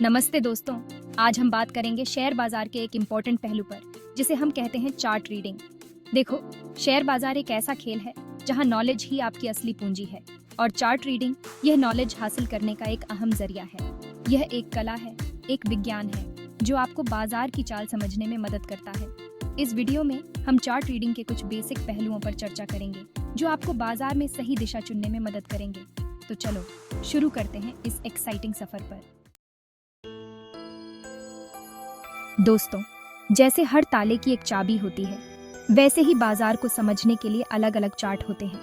नमस्ते दोस्तों। आज हम बात करेंगे शेयर बाजार के एक इम्पॉर्टेंट पहलू पर, जिसे हम कहते हैं चार्ट रीडिंग। देखो, शेयर बाजार एक ऐसा खेल है जहां नॉलेज ही आपकी असली पूंजी है और चार्ट रीडिंग यह नॉलेज हासिल करने का एक अहम जरिया है। यह एक कला है, एक विज्ञान है जो आपको बाजार की चाल समझने में मदद करता है। इस वीडियो में हम चार्ट रीडिंग के कुछ बेसिक पहलुओं पर चर्चा करेंगे जो आपको बाजार में सही दिशा चुनने में मदद करेंगे। तो चलो शुरू करते हैं इस एक्साइटिंग सफर पर। दोस्तों, जैसे हर ताले की एक चाबी होती है, वैसे ही बाजार को समझने के लिए अलग अलग चार्ट होते हैं।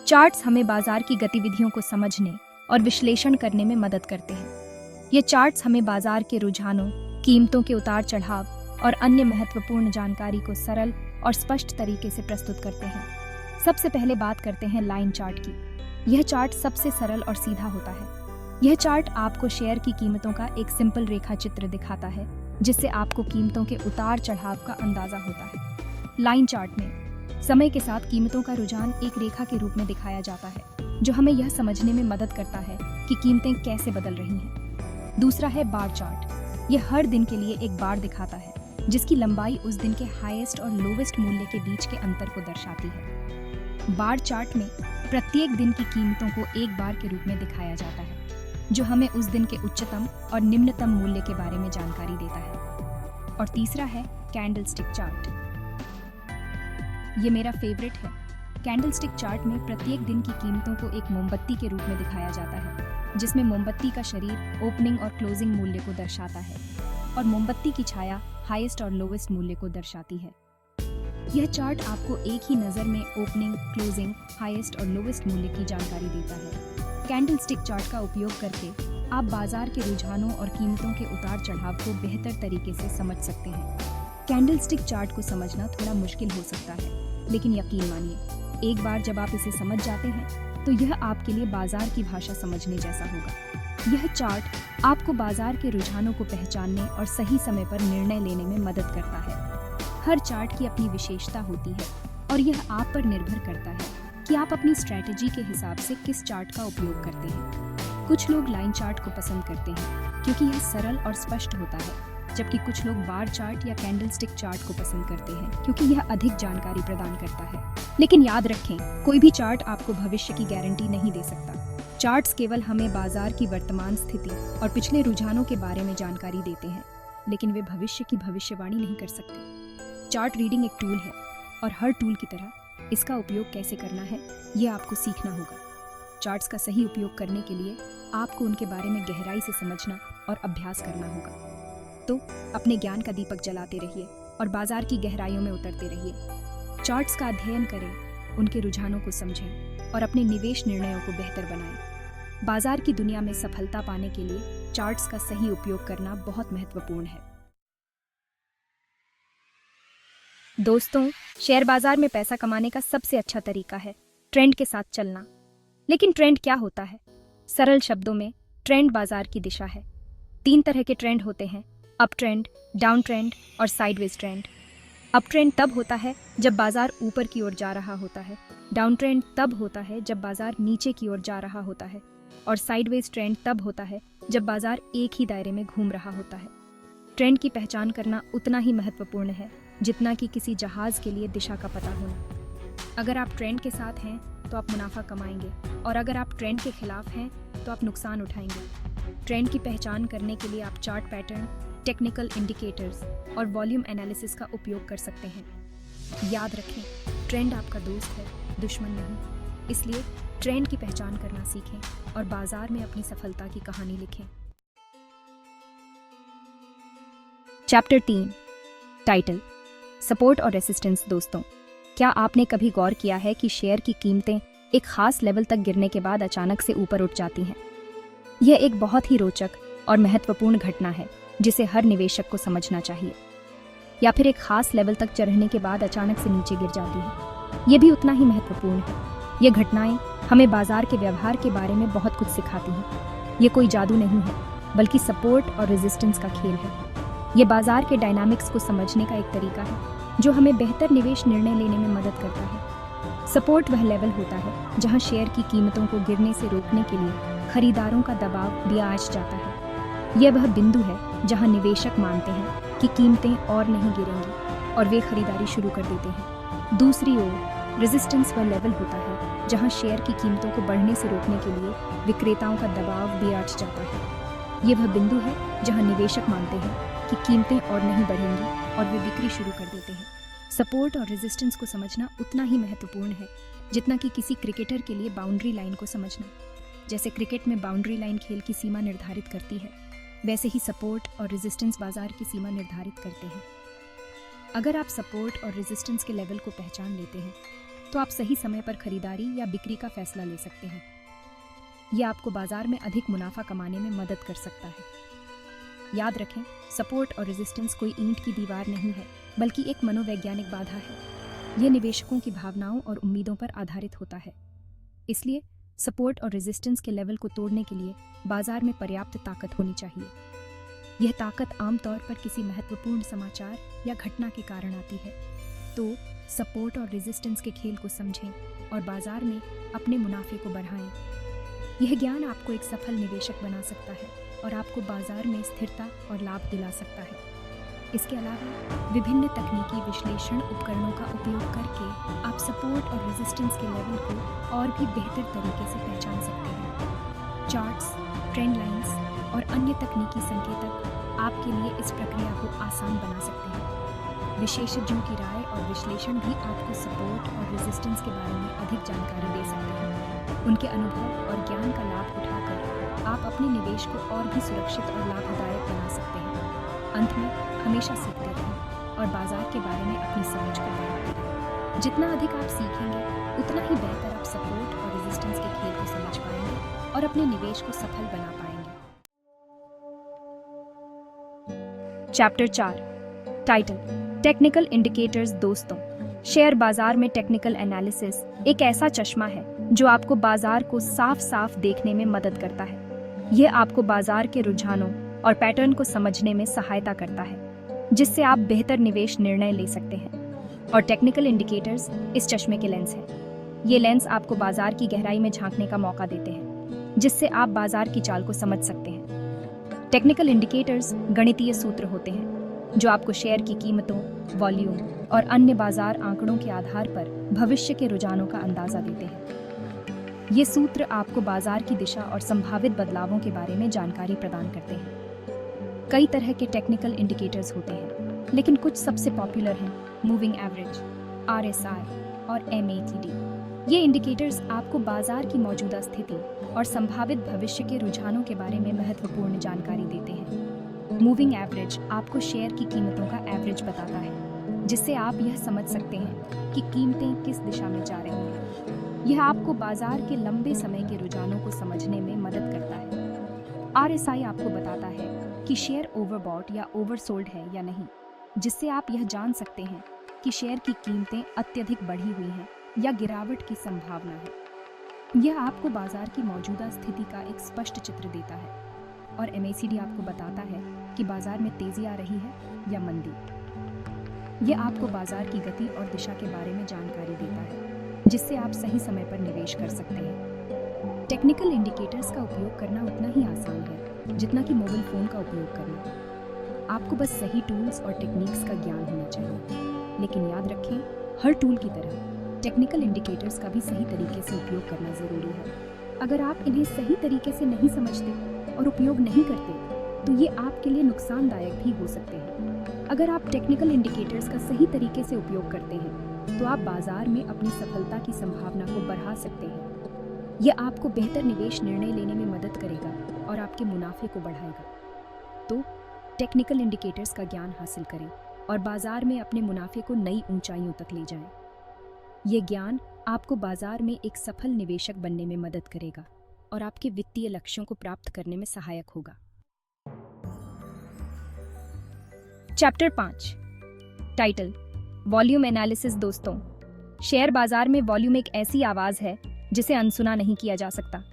चार्ट्स हमें बाजार की गतिविधियों को समझने और विश्लेषण करने में मदद करते हैं। ये चार्ट्स हमें बाजार के रुझानों, कीमतों के उतार चढ़ाव और अन्य महत्वपूर्ण जानकारी को सरल और स्पष्ट तरीके से प्रस्तुत करते हैं। सबसे पहले बात करते हैं लाइन चार्ट की। यह चार्ट सबसे सरल और सीधा होता है। यह चार्ट आपको शेयर की कीमतों का एक सिंपल रेखा चित्र दिखाता है, जिससे आपको कीमतों के उतार चढ़ाव का अंदाजा होता है। लाइन चार्ट में समय के साथ कीमतों का रुझान एक रेखा के रूप में दिखाया जाता है, जो हमें यह समझने में मदद करता है कि कीमतें कैसे बदल रही हैं। दूसरा है बार चार्ट। यह हर दिन के लिए एक बार दिखाता है, जिसकी लंबाई उस दिन के हाईएस्ट और लोवेस्ट मूल्य के बीच के अंतर को दर्शाती है। बार चार्ट में प्रत्येक दिन की कीमतों को एक बार के रूप में दिखाया जाता है, जो हमें उस दिन के उच्चतम और निम्नतम मूल्य के बारे में जानकारी देता है। और तीसरा है कैंडलस्टिक चार्ट। ये मेरा फेवरेट है। कैंडलस्टिक चार्ट में प्रत्येक दिन की कीमतों को एक मोमबत्ती के रूप में दिखाया जाता है, जिसमें मोमबत्ती का शरीर ओपनिंग और क्लोजिंग मूल्य को दर्शाता है और मोमबत्ती की छाया हाईएस्ट और लोवेस्ट मूल्य को दर्शाती है। यह चार्ट आपको एक ही नज़र में ओपनिंग, क्लोजिंग, हाईएस्ट और लोवेस्ट मूल्य की जानकारी देता है। कैंडलस्टिक चार्ट का उपयोग करके आप बाजार के रुझानों और कीमतों के उतार चढ़ाव को बेहतर तरीके से समझ सकते हैं। कैंडलस्टिक चार्ट को समझना थोड़ा मुश्किल हो सकता है, लेकिन यकीन मानिए, एक बार जब आप इसे समझ जाते हैं तो यह आपके लिए बाजार की भाषा समझने जैसा होगा। यह चार्ट आपको बाजार के रुझानों को पहचानने और सही समय पर निर्णय लेने में मदद करता है। हर चार्ट की अपनी विशेषता होती है और यह आप पर निर्भर करता है कि आप अपनी स्ट्रैटेजी के हिसाब से किस चार्ट का उपयोग करते हैं। कुछ लोग लाइन चार्ट को पसंद करते हैं क्योंकि यह सरल और स्पष्ट होता है, जबकि कुछ लोग बार चार्ट या कैंडलस्टिक चार्ट को पसंद करते हैं क्योंकि यह अधिक जानकारी प्रदान करता है। लेकिन याद रखें, कोई भी चार्ट आपको भविष्य की गारंटी नहीं दे सकता। चार्ट्स केवल हमें बाजार की वर्तमान स्थिति और पिछले रुझानों के बारे में जानकारी देते हैं, लेकिन वे भविष्य की भविष्यवाणी नहीं कर सकते। चार्ट रीडिंग एक टूल है और हर टूल की तरह इसका उपयोग कैसे करना है, यह आपको सीखना होगा। चार्ट्स का सही उपयोग करने के लिए आपको उनके बारे में गहराई से समझना और अभ्यास करना होगा। तो अपने ज्ञान का दीपक जलाते रहिए और बाजार की गहराइयों में उतरते रहिए। चार्ट्स का अध्ययन करें, उनके रुझानों को समझें और अपने निवेश निर्णयों को बेहतर बनाएं। बाजार की दुनिया में सफलता पाने के लिए चार्ट्स का सही उपयोग करना बहुत महत्वपूर्ण है। दोस्तों, शेयर बाजार में पैसा कमाने का सबसे अच्छा तरीका है ट्रेंड के साथ चलना। लेकिन ट्रेंड क्या होता है? सरल शब्दों में, ट्रेंड बाजार की दिशा है। 3 तरह के ट्रेंड होते हैं: अप ट्रेंड, डाउन ट्रेंड और साइडवेज ट्रेंड। अप ट्रेंड तब होता है जब बाजार ऊपर की ओर जा रहा होता है। डाउन ट्रेंड तब होता है जब बाजार नीचे की ओर जा रहा होता है। और साइडवेज ट्रेंड तब होता है जब बाजार एक ही दायरे में घूम रहा होता है। ट्रेंड की पहचान करना उतना ही महत्वपूर्ण है जितना कि किसी जहाज के लिए दिशा का पता होना। अगर आप ट्रेंड के साथ हैं तो आप मुनाफा कमाएंगे, और अगर आप ट्रेंड के खिलाफ हैं तो आप नुकसान उठाएंगे। ट्रेंड की पहचान करने के लिए आप चार्ट पैटर्न, टेक्निकल इंडिकेटर्स और वॉल्यूम एनालिसिस का उपयोग कर सकते हैं। याद रखें, ट्रेंड आपका दोस्त है, दुश्मन नहीं। इसलिए ट्रेंड की पहचान करना सीखें और बाजार में अपनी सफलता की कहानी लिखें। चैप्टर 3, टाइटल, सपोर्ट और रेसिस्टेंस। दोस्तों, क्या आपने कभी गौर किया है कि शेयर की कीमतें एक खास लेवल तक गिरने के बाद अचानक से ऊपर उठ जाती हैं? यह एक बहुत ही रोचक और महत्वपूर्ण घटना है जिसे हर निवेशक को समझना चाहिए। या फिर एक खास लेवल तक चढ़ने के बाद अचानक से नीचे गिर जाती है। यह भी उतना ही महत्वपूर्ण है। ये घटनाएं हमें बाजार के व्यवहार के बारे में बहुत कुछ सिखाती हैं। ये कोई जादू नहीं है, बल्कि सपोर्ट और रेजिस्टेंस का खेल है। ये बाजार के डायनामिक्स को समझने का एक तरीका है जो हमें बेहतर निवेश निर्णय लेने में मदद करता है। सपोर्ट वह लेवल होता है जहां शेयर की कीमतों को गिरने से रोकने के लिए खरीदारों का दबाव दिया जाता है। यह वह बिंदु है जहां निवेशक मानते हैं कि कीमतें और नहीं गिरेंगी और वे खरीदारी शुरू कर देते हैं। दूसरी ओर रेजिस्टेंस वह लेवल होता है जहां शेयर की कीमतों को बढ़ने से रोकने के लिए विक्रेताओं का दबाव भी आठ जाता है। यह वह बिंदु है जहां निवेशक मानते हैं कि कीमतें और नहीं बढ़ेंगी और वे बिक्री शुरू कर देते हैं। सपोर्ट और रेजिस्टेंस को समझना उतना ही महत्वपूर्ण है जितना कि किसी क्रिकेटर के लिए बाउंड्री लाइन को समझना। जैसे क्रिकेट में बाउंड्री लाइन खेल की सीमा निर्धारित करती है, वैसे ही सपोर्ट और रेजिस्टेंस बाजार की सीमा निर्धारित करते हैं। अगर आप सपोर्ट और रेजिस्टेंस के लेवल को पहचान लेते हैं तो आप सही समय पर खरीदारी या बिक्री का फैसला ले सकते हैं। यह आपको बाजार में अधिक मुनाफा कमाने में मदद कर सकता है। याद रखें, सपोर्ट और रेजिस्टेंस कोई ईंट की दीवार नहीं है, बल्कि एक मनोवैज्ञानिक बाधा है। यह निवेशकों की भावनाओं और उम्मीदों पर आधारित होता है। इसलिए सपोर्ट और रेजिस्टेंस के लेवल को तोड़ने के लिए बाजार में पर्याप्त ताकत होनी चाहिए। यह ताकत आमतौर पर किसी महत्वपूर्ण समाचार या घटना के कारण आती है। तो सपोर्ट और रेजिस्टेंस के खेल को समझें और बाजार में अपने मुनाफे को बढ़ाएं। यह ज्ञान आपको एक सफल निवेशक बना सकता है और आपको बाजार में स्थिरता और लाभ दिला सकता है। इसके अलावा विभिन्न तकनीकी विश्लेषण उपकरणों का उपयोग करके आप सपोर्ट और रेजिस्टेंस के लेवल को और भी बेहतर तरीके से पहचान सकते हैं। चार्ट्स, ट्रेंड लाइंस और अन्य तकनीकी संकेतक आपके लिए इस प्रक्रिया को आसान बना सकते हैं। विशेषज्ञों की राय और विश्लेषण भी आपको सपोर्ट और रेजिस्टेंस के बारे में अधिक जानकारी दे सकते हैं। उनके अनुभव और ज्ञान का लाभ उठाकर आप अपने निवेश को और भी सुरक्षित और लाभदायक बना सकते हैं। अंत में हमेशा सीखते रहें और बाजार के बारे में अपनी समझ को बढ़ाते रहें। जितना अधिक आप सीखेंगे, उतना ही बेहतर आप सपोर्ट और रेजिस्टेंस के खेल को समझ पाएंगे और अपने निवेश को सफल बना पाएंगे। Chapter 4, title, technical indicators. दोस्तों, शेयर बाजार में टेक्निकल एनालिसिस एक ऐसा चश्मा है जो आपको बाजार को साफ साफ देखने में मदद करता है। यह आपको बाजार के रुझानों और पैटर्न को समझने में सहायता करता है, जिससे आप बेहतर निवेश निर्णय ले सकते हैं। और टेक्निकल इंडिकेटर्स इस चश्मे के लेंस हैं। ये लेंस आपको बाजार की गहराई में झांकने का मौका देते हैं, जिससे आप बाजार की चाल को समझ सकते हैं। टेक्निकल इंडिकेटर्स गणितीय सूत्र होते हैं जो आपको शेयर की कीमतों, वॉल्यूम और अन्य बाजार आंकड़ों के आधार पर भविष्य के रुझानों का अंदाजा देते हैं। ये सूत्र आपको बाजार की दिशा और संभावित बदलावों के बारे में जानकारी प्रदान करते हैं। कई तरह के टेक्निकल इंडिकेटर्स होते हैं, लेकिन कुछ सबसे पॉपुलर हैं मूविंग एवरेज, RSI और MACD। ये इंडिकेटर्स आपको बाजार की मौजूदा स्थिति और संभावित भविष्य के रुझानों के बारे में महत्वपूर्ण जानकारी देते हैं। मूविंग एवरेज आपको शेयर की कीमतों का एवरेज बताता है, जिससे आप यह समझ सकते हैं कि कीमतें किस दिशा में जा रही हैं। यह आपको बाजार के लंबे समय के रुझानों को समझने में मदद करता है। RSI आपको बताता है कि शेयर ओवरबॉट या ओवरसोल्ड है या नहीं, जिससे आप यह जान सकते हैं कि शेयर की कीमतें अत्यधिक बढ़ी हुई हैं या गिरावट की संभावना है। यह आपको बाजार की मौजूदा स्थिति का एक स्पष्ट चित्र देता है। और MACD आपको बताता है कि बाजार में तेजी आ रही है या मंदी। यह आपको बाजार की गति और दिशा के बारे में जानकारी देता है, जिससे आप सही समय पर निवेश कर सकते हैं। टेक्निकल इंडिकेटर्स का उपयोग करना उतना ही आसान है जितना कि मोबाइल फोन का उपयोग करना। आपको बस सही टूल्स और टेक्निक्स का ज्ञान होना चाहिए। लेकिन याद रखें, हर टूल की तरह टेक्निकल इंडिकेटर्स का भी सही तरीके से उपयोग करना जरूरी है। अगर आप इन्हें सही तरीके से नहीं समझते और उपयोग नहीं करते, तो ये आपके लिए नुकसानदायक भी हो सकते हैं। अगर आप टेक्निकल इंडिकेटर्स का सही तरीके से उपयोग करते हैं, तो आप बाजार में अपनी सफलता की संभावना को बढ़ा सकते हैं। यह आपको बेहतर निवेश निर्णय लेने में मदद करेगा और आपके मुनाफे को बढ़ाएगा। तो टेक्निकल इंडिकेटर्स का ज्ञान हासिल करें और बाजार में अपने मुनाफे को नई ऊंचाइयों तक ले जाएं। ये ज्ञान आपको बाजार में एक सफल निवेशक बनने में मदद करेगा और आपके वित्तीय लक्ष्यों को प्राप्त करने में सहायक होगा। Chapter 5, title, volume analysis. दोस्तों, शेयर बाजार में वॉल्यूम एक ऐसी आवाज है जिसे अनसुना नहीं किया जा सकता।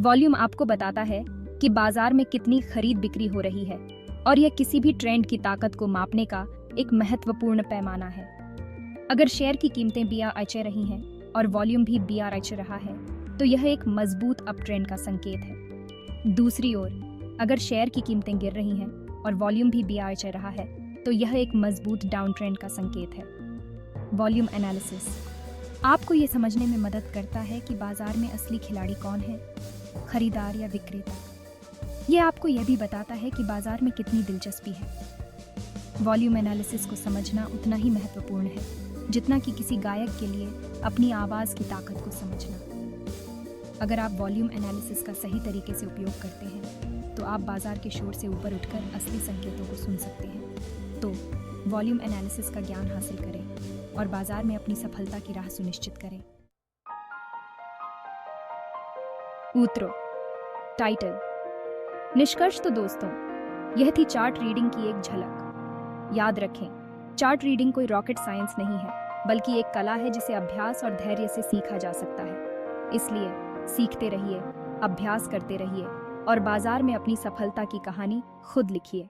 वॉल्यूम आपको बताता है कि बाजार में कितनी खरीद बिक्री हो रही है और यह किसी भी ट्रेंड की ताकत को मापने का एक महत्वपूर्ण पैमाना है। अगर शेयर की कीमतें BRH रही हैं और वॉल्यूम भी BRH रहा है, तो यह एक मजबूत अप ट्रेंड का संकेत है। दूसरी ओर, अगर शेयर की कीमतें गिर रही हैं और वॉल्यूम भी बेआय रहा है तो यह एक मजबूत डाउन ट्रेंड का संकेत है। वॉल्यूम एनालिसिस आपको ये समझने में मदद करता है कि बाजार में असली खिलाड़ी कौन है, खरीदार या विक्रेता। यह आपको यह भी बताता है कि बाजार में कितनी दिलचस्पी है। वॉल्यूम एनालिसिस को समझना उतना ही महत्वपूर्ण है जितना कि किसी गायक के लिए अपनी आवाज़ की ताकत को समझना। अगर आप वॉल्यूम एनालिसिस का सही तरीके से उपयोग करते हैं तो आप बाजार के शोर से ऊपर उठकर असली संकेतों को सुन सकते हैं। तो वॉल्यूम एनालिसिस का ज्ञान हासिल करें और बाजार में अपनी सफलता की राह सुनिश्चित करें। उत्तरों टाइटल निष्कर्ष तो दोस्तों यह थी चार्ट रीडिंग की एक झलक। याद रखें, चार्ट रीडिंग कोई रॉकेट साइंस नहीं है बल्कि एक कला है जिसे अभ्यास और धैर्य से सीखा जा सकता है। इसलिए सीखते रहिए, अभ्यास करते रहिए और बाजार में अपनी सफलता की कहानी खुद लिखिए।